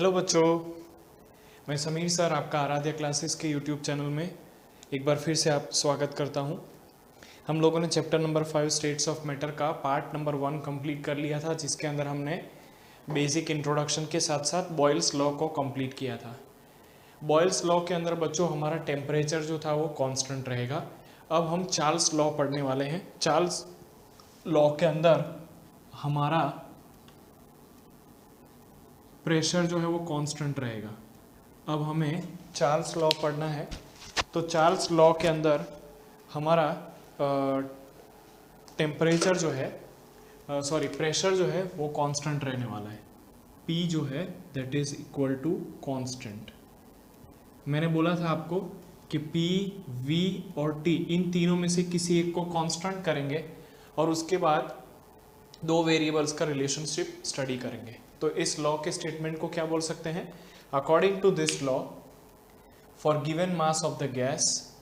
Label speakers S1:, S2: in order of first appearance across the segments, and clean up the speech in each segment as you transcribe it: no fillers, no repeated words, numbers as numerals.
S1: Hello बच्चों, मैं Sameer sir आपका आराध्या क्लासेस के यूट्यूब चैनल में एक बार फिर से आप स्वागत करता हूं। हम लोगों ने chapter number 5 states of matter का पार्ट नंबर 1 कंप्लीट कर लिया था, जिसके अंदर हमने बेसिक इंट्रोडक्शन के साथ साथ बॉयल्स लॉ को कंप्लीट किया था। बॉयल्स लॉ के अंदर बच्चों हमारा टेम्परेचर जो था वो कांस्टेंट रहेगा। अब हम चार्ल्स लॉ पढ़ने वाले हैं। चार्ल्स लॉ के अंदर हमारा प्रेशर जो है वो कांस्टेंट रहेगा। अब हमें चार्ल्स लॉ पढ़ना है, तो चार्ल्स लॉ के अंदर हमारा टेम्परेचर जो है प्रेशर जो है वो कांस्टेंट रहने वाला है। P जो है that is equal to constant. मैंने बोला था आपको कि P, V और T इन तीनों में से किसी एक को कांस्टेंट करेंगे और उसके बाद दो वेरिएबल्स का रिलेशनशिप स्टडी करेंगे। तो इस लॉ के स्टेटमेंट को क्या बोल सकते हैं? According to this law, for given mass of the gas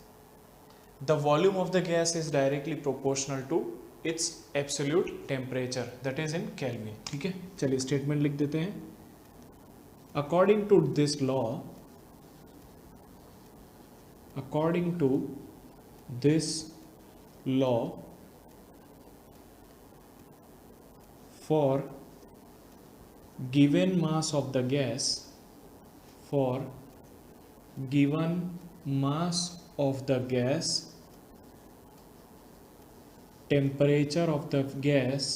S1: the volume of the gas is directly proportional to its absolute temperature that is in kelvin. ठीक है, चलिए स्टेटमेंट लिख देते हैं। According to this law, according to this law, for given mass of the gas, for given mass of the gas, temperature of the gas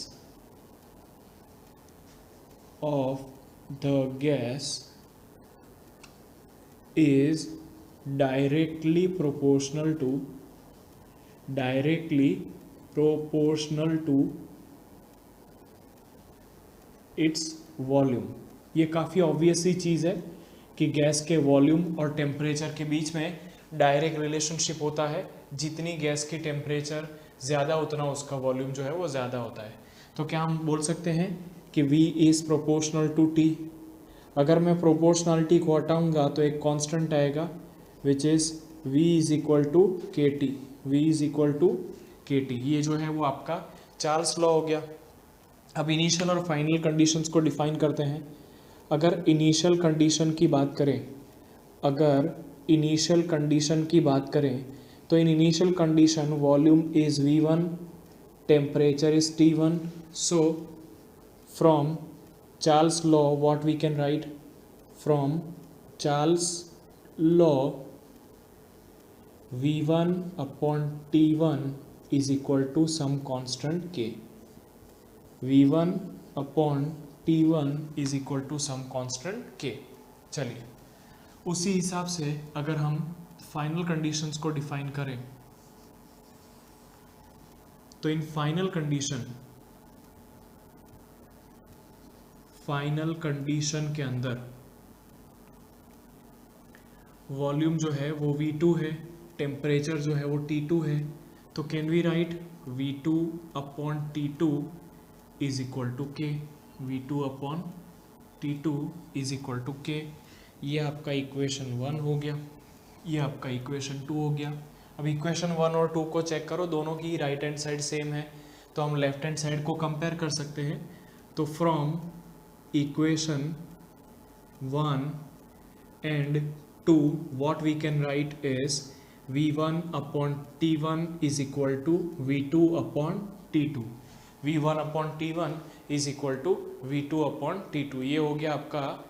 S1: is directly proportional to its volume. ये काफ़ी obvious सी चीज़ है कि gas के volume और temperature के बीच में direct relationship होता है। जितनी गैस की टेम्परेचर ज़्यादा उतना उसका वॉल्यूम जो है वो ज़्यादा होता है। तो क्या हम बोल सकते हैं कि V is proportional to T? अगर मैं प्रोपोर्शनलिटी को हटाऊंगा तो एक कांस्टेंट आएगा which is V is equal to KT। V is equal to KT, ये जो है वो आपका चार्ल्स लॉ हो गया। अब इनिशियल और फाइनल कंडीशंस को डिफाइन करते हैं। अगर इनिशियल कंडीशन की बात करें तो in initial condition volume is V1, temperature is T1। So from Charles law what we can write? From Charles law V1 upon T1 is equal to some constant K। V1 upon T1 is equal to some constant K। चलिए उसी हिसाब से अगर हम final conditions को define करें तो in final condition के अंदर वॉल्यूम जो है वो V2 है, टेम्परेचर जो है वो T2 है। तो can we write V2 upon T2 is equal to K। V2 upon T2 is equal to K। ये आपका इक्वेशन 1 हो गया, ये आपका इक्वेशन 2 हो गया। अब इक्वेशन 1 और 2 को चेक करो, दोनों की राइट हैंड साइड सेम है, तो हम लेफ्ट हैंड साइड को कंपेयर कर सकते हैं। तो from equation 1 and 2 what we can write is V1 upon T1 is equal to V2 upon T2। V1 upon T1 is equal to V2 upon T2। ये हो गया आपका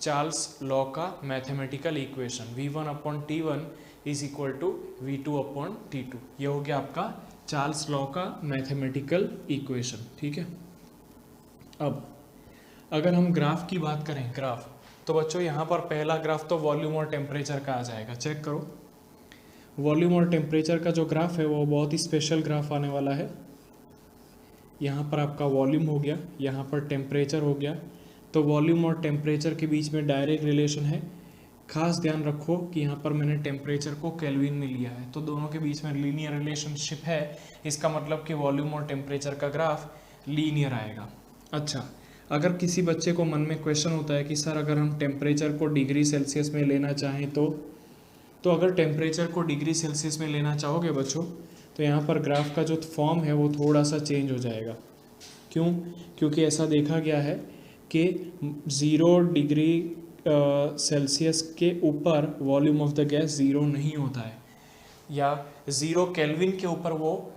S1: चार्ल्स लॉ का mathematical equation. V1 upon T1 is equal to V2 upon T2। ये हो गया आपका Charles law का मैथमेटिकल इक्वेशन। ठीक है, अब अगर हम ग्राफ की बात करें, ग्राफ, तो बच्चों यहाँ पर पहला ग्राफ तो वॉल्यूम और टेम्परेचर का आ जाएगा। चेक करो, वॉल्यूम और टेम्परेचर का जो ग्राफ है वो बहुत ही स्पेशल ग्राफ आने वाला है। यहाँ पर आपका वॉल्यूम हो गया, यहाँ पर टेम्परेचर हो गया। तो वॉल्यूम और टेम्परेचर के बीच में डायरेक्ट रिलेशन है। खास ध्यान रखो कि यहाँ पर मैंने टेम्परेचर को केल्विन में लिया है, तो दोनों के बीच में लीनियर रिलेशनशिप है। इसका मतलब कि वॉल्यूम और टेम्परेचर का ग्राफ लीनियर आएगा। अच्छा, अगर किसी बच्चे को मन में क्वेश्चन होता है कि सर अगर हम टेम्परेचर को डिग्री सेल्सियस में लेना चाहें तो अगर टेम्परेचर को डिग्री सेल्सियस में लेना चाहोगे बच्चों, तो यहाँ पर ग्राफ का जो फॉर्म है वो थोड़ा सा चेंज हो जाएगा। क्यों? क्योंकि ऐसा देखा गया है कि 0 डिग्री सेल्सियस के ऊपर volume of the gas zero नहीं होता है, या 0 केल्विन के ऊपर वो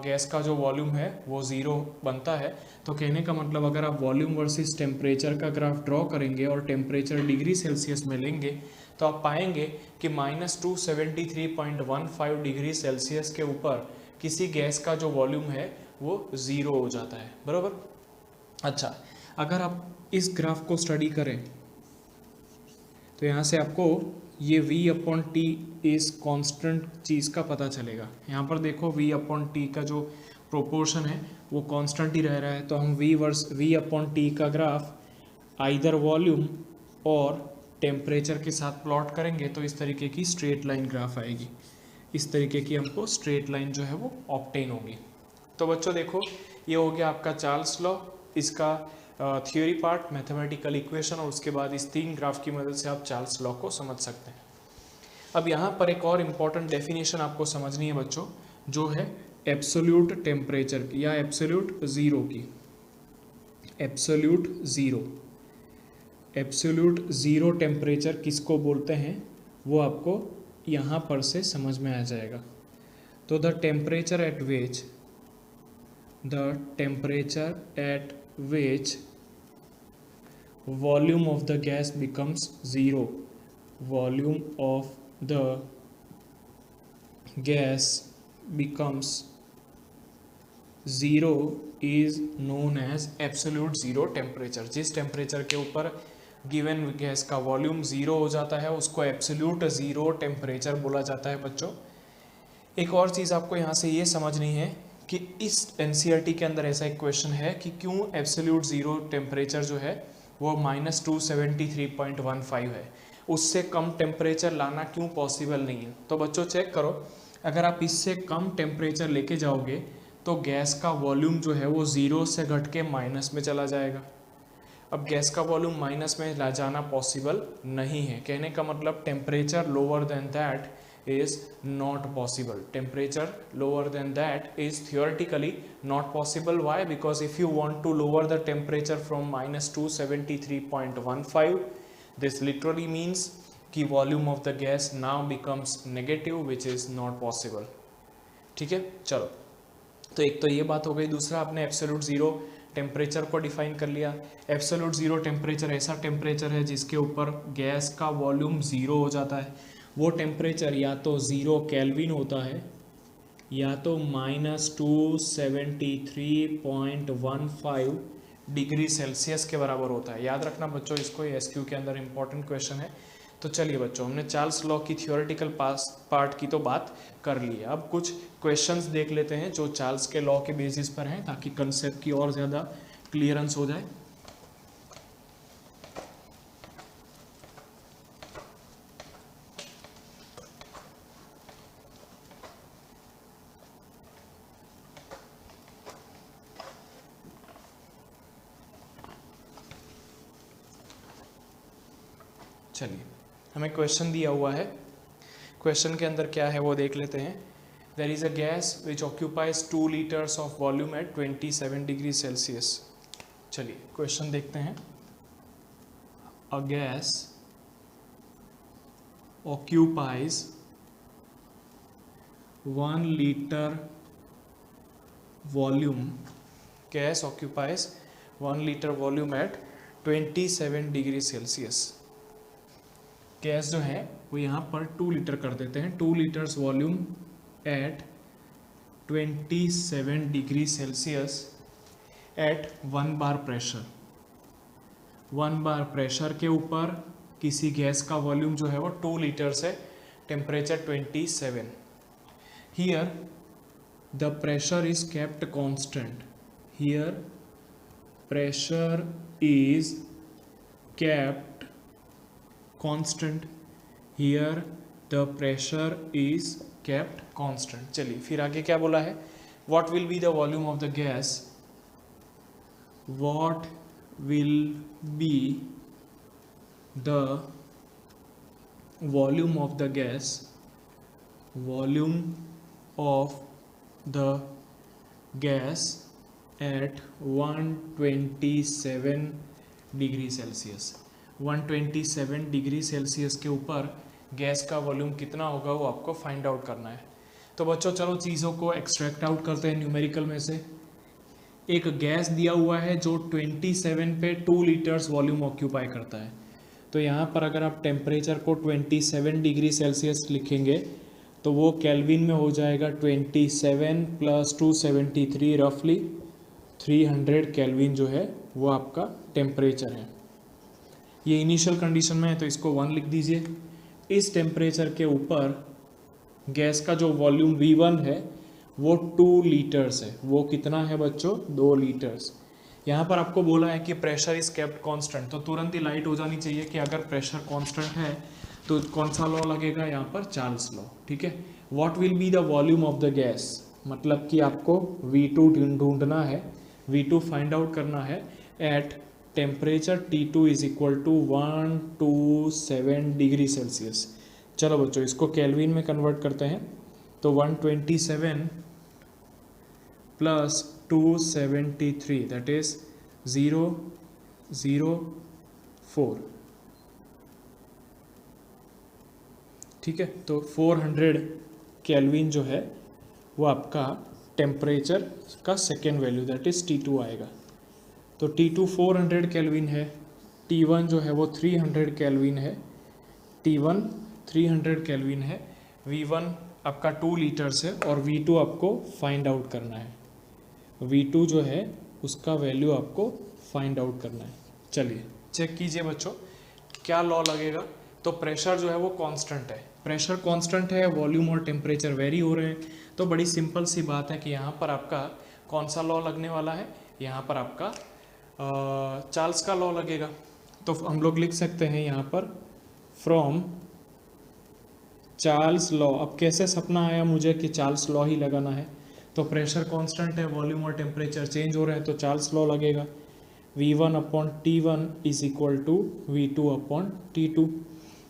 S1: गैस का जो वॉल्यूम है वो ज़ीरो बनता है। तो कहने का मतलब अगर आप वॉल्यूम वर्सेस टेम्परेचर का ग्राफ ड्रॉ करेंगे और टेम्परेचर डिग्री सेल्सियस में लेंगे तो आप पाएंगे कि -273.15 डिग्री सेल्सियस के ऊपर किसी गैस का जो वॉल्यूम है वो ज़ीरो हो जाता है, बराबर। अच्छा, अगर आप इस ग्राफ को स्टडी करें तो यहाँ से आपको ये V/T इस कांस्टेंट चीज़ का पता चलेगा। यहाँ पर देखो V/T का जो प्रोपोर्शन है वो कांस्टेंट ही रह रहा है, तो हम V/T का ग्राफ आइदर वॉल्यूम और टेम्परेचर के साथ प्लॉट करेंगे तो इस तरीके की स्ट्रेट लाइन ग्राफ आएगी। इस तरीके की हमको स्ट्रेट लाइन जो है वो ऑब्टेन होगी। तो बच्चों देखो, ये हो गया आपका चार्ल्स लॉ, इसका थ्योरी पार्ट, मैथमेटिकल इक्वेशन, और उसके बाद इस 3 ग्राफ की मदद से आप चार्ल्स लॉ को समझ सकते हैं। अब यहाँ पर एक और इम्पॉर्टेंट डेफिनेशन आपको समझनी है बच्चों, जो है एब्सोल्यूट टेम्परेचर की या एब्सोल्यूट ज़ीरो की। एब्सोल्यूट ज़ीरो टेम्परेचर किसको बोलते हैं वो आपको यहाँ पर से समझ में आ जाएगा। तो the temperature at which volume of the gas becomes zero, volume of the gas becomes zero is known as absolute zero temperature। जिस टेम्परेचर के ऊपर गिवन गैस का वॉल्यूम ज़ीरो हो जाता है उसको एब्सोल्यूट ज़ीरो टेम्परेचर बोला जाता है बच्चों। एक और चीज़ आपको यहाँ से ये समझनी है कि इस NCERT के अंदर ऐसा एक क्वेश्चन है कि क्यों एब्सोल्यूट ज़ीरो टेम्परेचर जो है वो -273.15 है, उससे कम टेम्परेचर लाना क्यों पॉसिबल नहीं है। तो बच्चों चेक करो, अगर आप इससे कम टेम्परेचर लेके जाओगे तो गैस का वॉल्यूम जो है वो ज़ीरो से घट के माइनस में चला जाएगा। अब गैस का वॉल्यूम माइनस में ला जाना पॉसिबल नहीं है, कहने का मतलब temperature lower than that is not possible. Temperature lower than that is theoretically not possible. Why? Because if you want to lower the temperature from -273.15, this literally means कि volume of the gas now becomes negative, which is not possible. ठीक है, चलो, तो एक तो ये बात हो गई। दूसरा, आपने एब्सोल्यूट ज़ीरो टेम्परेचर को डिफाइन कर लिया। एब्सोल्यूट ज़ीरो टेम्परेचर ऐसा टेम्परेचर है जिसके ऊपर गैस का वॉल्यूम ज़ीरो हो जाता है। वो टेम्परेचर या तो 0 केल्विन होता है या तो -273.15 डिग्री सेल्सियस के बराबर होता है। याद रखना बच्चों इसको, ये SQ के अंदर इंपॉर्टेंट क्वेश्चन है। तो चलिए बच्चों, हमने चार्ल्स लॉ की थियोरेटिकल पार्ट की तो बात कर ली है। अब कुछ क्वेश्चंस देख लेते हैं जो चार्ल्स के लॉ के बेसिस पर हैं, ताकि कंसेप्ट की और ज़्यादा क्लियरेंस हो जाए। चलिए, हमें क्वेश्चन दिया हुआ है, क्वेश्चन के अंदर क्या है वो देख लेते हैं। There is a gas which occupies 2 litres of volume at 27 degree Celsius. चलिए क्वेश्चन देखते हैं। A gas occupies 1 litre volume, gas occupies 1 litre volume at 27 degree Celsius. Gas जो है वो यहाँ पर 2 लीटर कर देते हैं, 2 litres volume at 27 degree Celsius at 1 bar pressure. 1 bar pressure के ऊपर किसी गैस का वॉल्यूम जो है वो 2 लीटर्स है, temperature 27। Here the pressure is kept constant. Here pressure is kept constant, here the pressure is kept constant। चलिए फिर आगे क्या बोला है, what will be the volume of the gas, what will be the volume of the gas, volume of the gas at 127 degree Celsius. 127 degree Celsius के ऊपर gas का volume कितना होगा वो आपको फाइंड आउट करना है। तो बच्चों चलो चीज़ों को एक्सट्रैक्ट आउट करते हैं न्यूमेरिकल में से। एक गैस दिया हुआ है जो 27 पे 2 लीटर्स वॉल्यूम ऑक्यूपाई करता है। तो यहाँ पर अगर आप टेम्परेचर को 27 डिग्री सेल्सियस लिखेंगे तो वो केल्विन में हो जाएगा 27 प्लस 273 रफली 300 केल्विन जो है वो आपका टेम्परेचर है। ये इनिशियल कंडीशन में है तो इसको 1 लिख दीजिए। इस टेम्परेचर के ऊपर गैस का जो वॉल्यूम V1 है वो 2 लीटर्स है। वो कितना है बच्चों? 2 लीटर्स। यहाँ पर आपको बोला है कि प्रेशर इज केप्ट कांस्टेंट, तो तुरंत ही लाइट हो जानी चाहिए कि अगर प्रेशर कांस्टेंट है तो कौन सा लॉ लगेगा यहाँ पर? Charles law. ठीक है। What will be the volume of the gas, मतलब कि आपको V2 ढूंढना है, V2 फाइंड आउट करना है at temperature T2 is equal to 127 degree Celsius. चलो बच्चों इसको केल्विन में कन्वर्ट करते हैं। तो 127 प्लस 273 दैट इज 004। ठीक है। तो 400 केल्विन जो है वो आपका टेम्परेचर का second value that is T2 आएगा। तो T2 400 केल्विन है, T1 जो है वो 300 केल्विन है, T1 300 केल्विन है, V1 आपका 2 लीटर्स है और V2 आपको फाइंड आउट करना है। V2 जो है उसका वैल्यू आपको फाइंड आउट करना है। चलिए चेक कीजिए बच्चों क्या लॉ लगेगा। तो प्रेशर जो है वो कांस्टेंट है, प्रेशर कांस्टेंट है, वॉल्यूम और टेम्परेचर वेरी हो रहे हैं। तो बड़ी सिंपल सी बात है कि यहाँ पर आपका कौन सा लॉ लगने वाला है? यहाँ पर आपका चार्ल्स का लॉ लगेगा। तो हम लोग लिख सकते हैं यहाँ पर फ्रॉम चार्ल्स लॉ। अब कैसे सपना आया मुझे कि चार्ल्स लॉ ही लगाना है? तो प्रेशर कांस्टेंट है, वॉल्यूम और टेम्परेचर चेंज हो रहे हैं तो चार्ल्स लॉ लगेगा। V1 upon T1 is equal to V2 upon T2।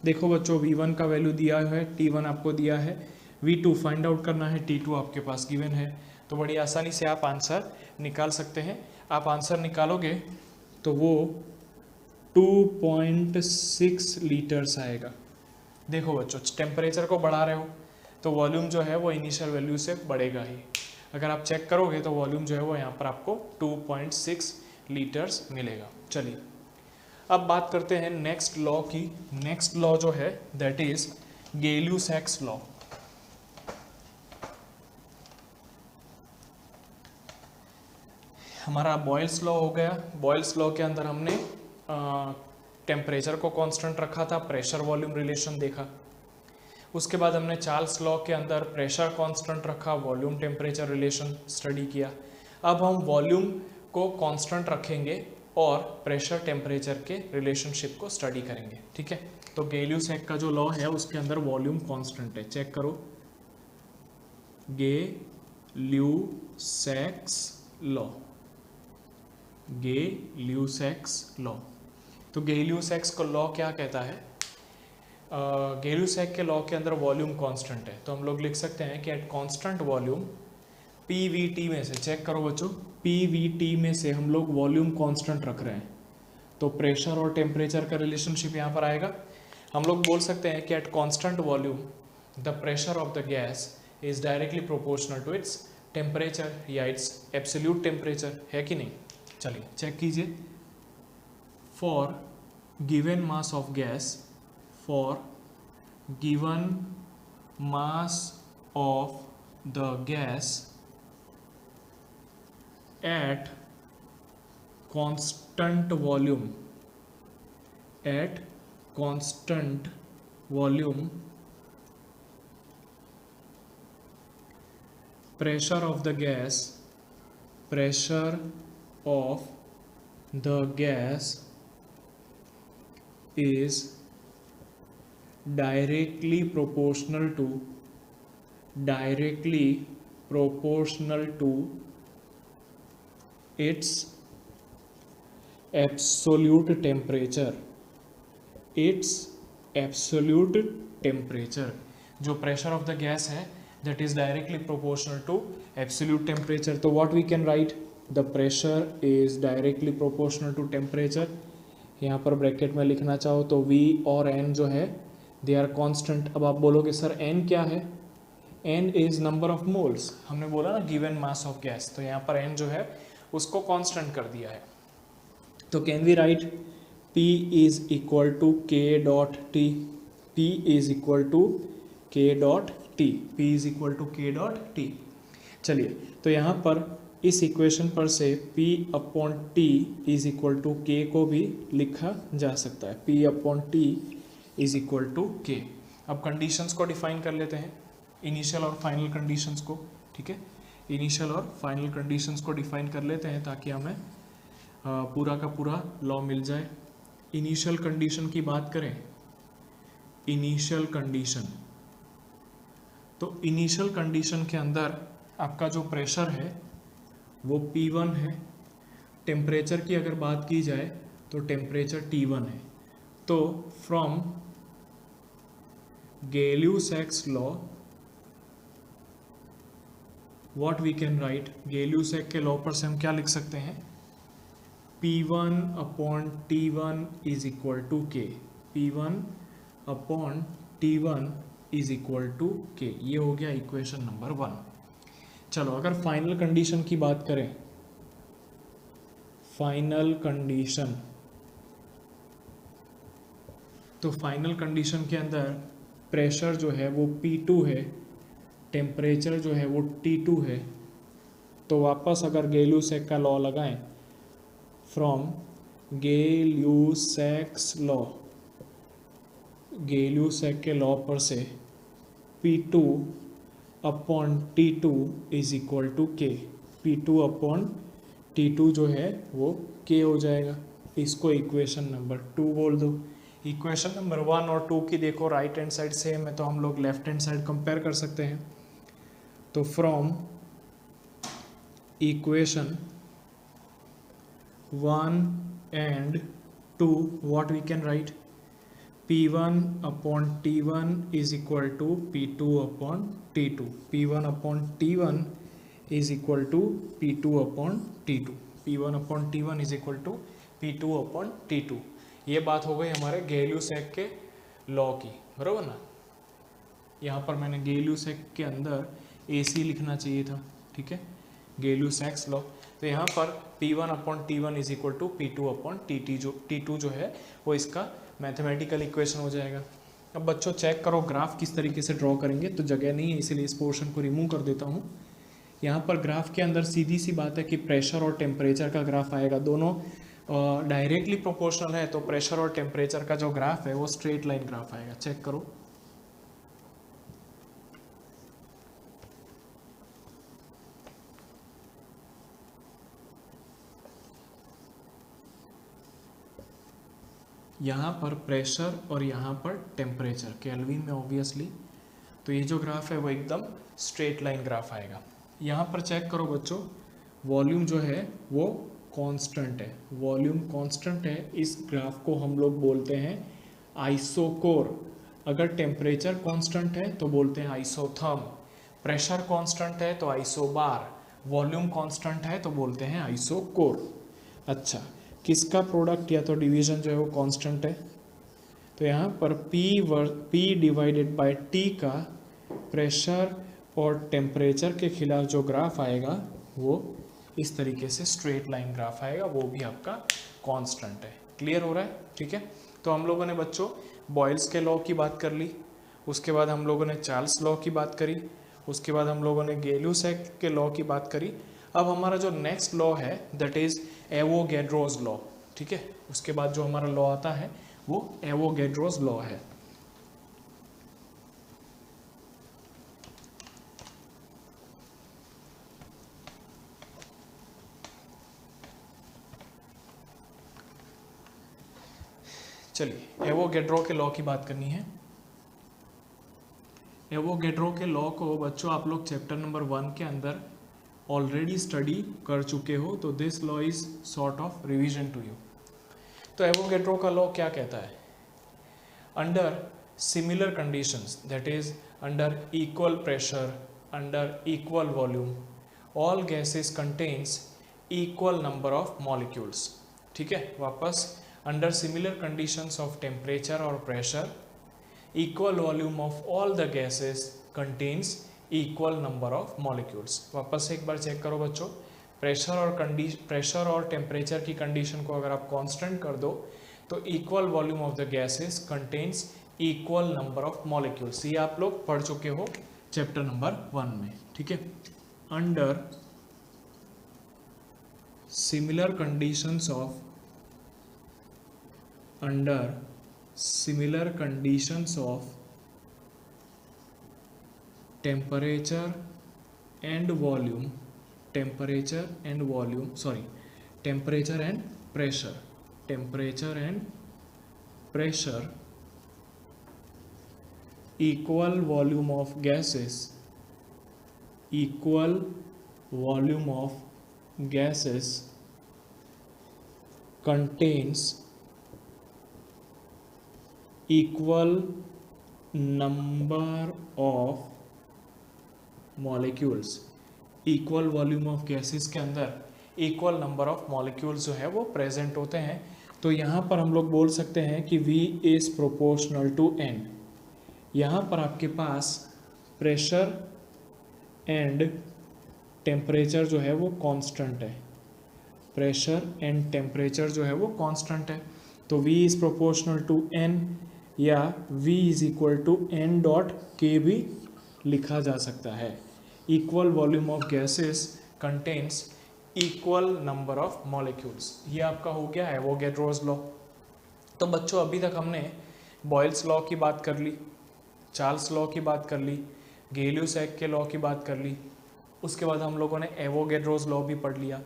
S1: देखो बच्चों V1 का वैल्यू दिया है, T1 आपको दिया है, V2 फाइंड आउट करना है, T2 आपके पास गिवन है। तो बड़ी आसानी से आप आंसर निकाल सकते हैं। आप आंसर निकालोगे तो वो 2.6 लीटर्स आएगा। देखो बच्चों टेम्परेचर को बढ़ा रहे हो तो वॉल्यूम जो है वो इनिशियल वैल्यू से बढ़ेगा ही। अगर आप चेक करोगे तो वॉल्यूम जो है वो यहाँ पर आपको 2.6 लीटर्स मिलेगा। चलिए अब बात करते हैं नेक्स्ट लॉ की। नेक्स्ट लॉ जो है दैट इज गेल्यू-सैक्स लॉ। हमारा बॉयल्स लॉ हो गया। बॉयल्स लॉ के अंदर हमने टेम्परेचर को कांस्टेंट रखा था, प्रेशर वॉल्यूम रिलेशन देखा। उसके बाद हमने चार्ल्स लॉ के अंदर प्रेशर कांस्टेंट रखा, वॉल्यूम टेम्परेचर रिलेशन स्टडी किया। अब हम वॉल्यूम को कांस्टेंट रखेंगे और प्रेशर टेम्परेचर के रिलेशनशिप को स्टडी करेंगे। ठीक है। तो गेल्यू-सैक का जो लॉ है उसके अंदर वॉल्यूम कांस्टेंट है, चेक करो। गेल्यू-सैक्स लॉ, गेल्यू-सैक्स लॉ। तो गेल्यू-सैक्स का लॉ क्या कहता है? गेल्यू-सैक के लॉ के अंदर वॉल्यूम कांस्टेंट है तो हम लोग लिख सकते हैं कि एट कांस्टेंट वॉल्यूम PVT में से, चेक करो बच्चों, PVT में से हम लोग वॉल्यूम कांस्टेंट रख रहे हैं तो प्रेशर और टेम्परेचर का रिलेशनशिप यहाँ पर आएगा। हम लोग बोल सकते हैं कि at constant volume the pressure of the gas is directly proportional to its temperature या इट्स एब्सोल्यूट टेम्परेचर, है कि नहीं? चलिए चेक कीजिए। For given mass of gas, for given mass of the gas at constant volume, at constant volume pressure of the gas, pressure of the gas is directly proportional to its absolute temperature, its absolute temperature। जो pressure of the gas है that is directly proportional to absolute temperature। तो what we can write? The pressure is directly proportional to temperature। यहाँ पर bracket में लिखना चाहो तो V और N जो है दे आर कांस्टेंट। अब आप बोलोगे सर N क्या है? N is number of moles, हमने बोला ना गिवन मास ऑफ गैस, तो यहाँ पर N जो है उसको कांस्टेंट कर दिया है। तो can we write P is equal to K dot T, P is equal to K dot T, P is equal to K dot T। चलिए, तो यहाँ पर इस इक्वेशन पर से P upon T is equal to K को भी लिखा जा सकता है, P upon T is equal to K। अब कंडीशंस को डिफाइन कर लेते हैं, इनिशियल और फाइनल कंडीशंस को, ठीक है। इनिशियल और फाइनल कंडीशंस को डिफाइन कर लेते हैं ताकि हमें पूरा का पूरा लॉ मिल जाए। इनिशियल कंडीशन की बात करें, इनिशियल कंडीशन, तो इनिशियल कंडीशन के अंदर आपका जो प्रेशर है वो P1 है। टेम्परेचर की अगर बात की जाए तो टेम्परेचर T1 है। तो from Gay-Lussac law what we can write, Gay-Lussac के लॉ पर से हम क्या लिख सकते हैं, P1 upon T1 is equal to K, P1 upon T1 is equal to K। ये हो गया इक्वेशन नंबर 1। चलो, अगर फाइनल कंडीशन की बात करें, फाइनल कंडीशन, तो फाइनल कंडीशन के अंदर प्रेशर जो है वो P2 है, टेम्परेचर जो है वो T2 है। तो वापस अगर गैलियो-सैक्स का लॉ लगाएं, फ्रॉम गैलियो-सैक्स लॉ, गैलियो-सैक्स के लॉ पर से P2 upon T2 is equal to K, P2 upon T2 जो है वो K हो जाएगा। इसको इक्वेशन नंबर 2 बोल दो। इक्वेशन नंबर 1 और 2 की देखो राइट हैंड साइड सेम है तो हम लोग लेफ्ट हैंड साइड कंपेयर कर सकते हैं। तो from equation 1 and 2 what we can write, P1 upon T1 is equal to P2 upon T2, P1 upon T1 is equal to P2 upon T2, P1 upon T1 is equal to P2 upon T2। ये बात हो गई हमारे गैलियो-सैक्स के law की, बराबर ना। यहाँ पर मैंने गैलियो-सैक्स के अंदर AC लिखना चाहिए था, ठीक है, गैलियो-सैक्स लॉ। तो यहाँ पर P1 upon T1 is equal to P2 upon T2 जो है वो इसका मैथमेटिकल इक्वेशन हो जाएगा। अब बच्चों चेक करो ग्राफ किस तरीके से ड्रॉ करेंगे, तो जगह नहीं है इसीलिए इस पोर्शन को रिमूव कर देता हूँ। यहाँ पर ग्राफ के अंदर सीधी सी बात है कि प्रेशर और टेम्परेचर का ग्राफ आएगा, दोनों डायरेक्टली प्रोपोर्शनल है, तो प्रेशर और टेम्परेचर का जो ग्राफ है वो स्ट्रेट लाइन ग्राफ आएगा। चेक करो, यहाँ पर प्रेशर और यहाँ पर टेम्परेचर केल्विन में ऑब्वियसली, तो ये जो ग्राफ है वो एकदम स्ट्रेट लाइन ग्राफ आएगा। यहाँ पर चेक करो बच्चों, वॉल्यूम जो है वो कांस्टेंट है, वॉल्यूम कांस्टेंट है। इस ग्राफ को हम लोग बोलते हैं आइसोकोर। अगर टेम्परेचर कांस्टेंट है तो बोलते हैं आइसोथर्म, प्रेशर कांस्टेंट है तो आइसोबार, वॉल्यूम कांस्टेंट है तो बोलते हैं आइसोकोर। अच्छा, किसका प्रोडक्ट या तो डिवीजन जो है वो कांस्टेंट है, तो यहाँ पर P डिवाइडेड बाय T का प्रेशर और टेम्परेचर के खिलाफ जो ग्राफ आएगा वो इस तरीके से स्ट्रेट लाइन ग्राफ आएगा, वो भी आपका कांस्टेंट है। क्लियर हो रहा है, ठीक है। तो हम लोगों ने बच्चों बॉयल्स के लॉ की बात कर ली, उसके बाद हम लोगों ने चार्ल्स लॉ की बात करी, उसके बाद हम लोगों ने गैलियो-सैक्स के लॉ की बात करी। अब हमारा जो नेक्स्ट लॉ है दैट इज एवोगैड्रोस लॉ, ठीक है। उसके बाद जो हमारा लॉ आता है वो एवोगैड्रोस लॉ है। चलिए, एवोगैड्रो के लॉ की बात करनी है। एवोगैड्रो के लॉ को बच्चों आप लोग चैप्टर नंबर 1 के अंदर ऑलरेडी स्टडी कर चुके हो, तो this law is sort of revision to you. तो एवोगैड्रो का लॉ क्या कहता है, under similar conditions that is under equal pressure, under equal volume, all gases contains equal number of molecules, ठीक है। वापस under similar conditions of temperature और pressure equal volume of all the gases contains equal number of molecules. वापस से एक बार check करो बच्चों, pressure और टेम्परेचर की कंडीशन को अगर आप कांस्टेंट कर दो तो equal volume of the gases contains equal number of molecules. ये आप लोग पढ़ चुके हो चैप्टर नंबर 1 में, ठीक है। Under similar conditions of temperature and pressure, equal volume of gases contains equal number of molecules. Equal volume of gases के अंदर इक्वल नंबर ऑफ मॉलिक्यूल्स जो है वो प्रेजेंट होते हैं। तो यहाँ पर हम लोग बोल सकते हैं कि V is proportional to N। यहाँ पर आपके पास प्रेशर एंड टेम्परेचर जो है वो कांस्टेंट है, प्रेशर एंड टेम्परेचर जो है वो कांस्टेंट है। तो V is proportional to N या V is equal to N dot K भी लिखा जा सकता है। Equal volume of gases contains equal number of molecules. ये आपका हो गया एवोगैड्रोस लॉ। तो बच्चों अभी तक हमने बॉयल्स लॉ की बात कर ली, चार्ल्स लॉ की बात कर ली, गेलियो-सैक के लॉ की बात कर ली, उसके बाद हम लोगों ने एवोगैड्रोस लॉ भी पढ़ लिया।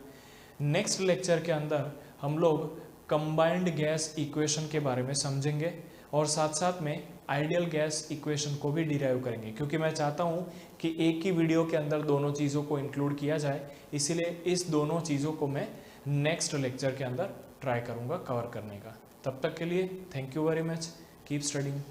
S1: नेक्स्ट लेक्चर के अंदर हम लोग कंबाइंड गैस इक्वेशन के बारे में समझेंगे और साथ साथ में आइडियल गैस इक्वेशन को भी डिराइव करेंगे, क्योंकि मैं चाहता हूं कि एक ही वीडियो के अंदर दोनों चीज़ों को इंक्लूड किया जाए। इसीलिए इस दोनों चीज़ों को मैं नेक्स्ट लेक्चर के अंदर ट्राई करूंगा कवर करने का। तब तक के लिए thank you very much, keep studying.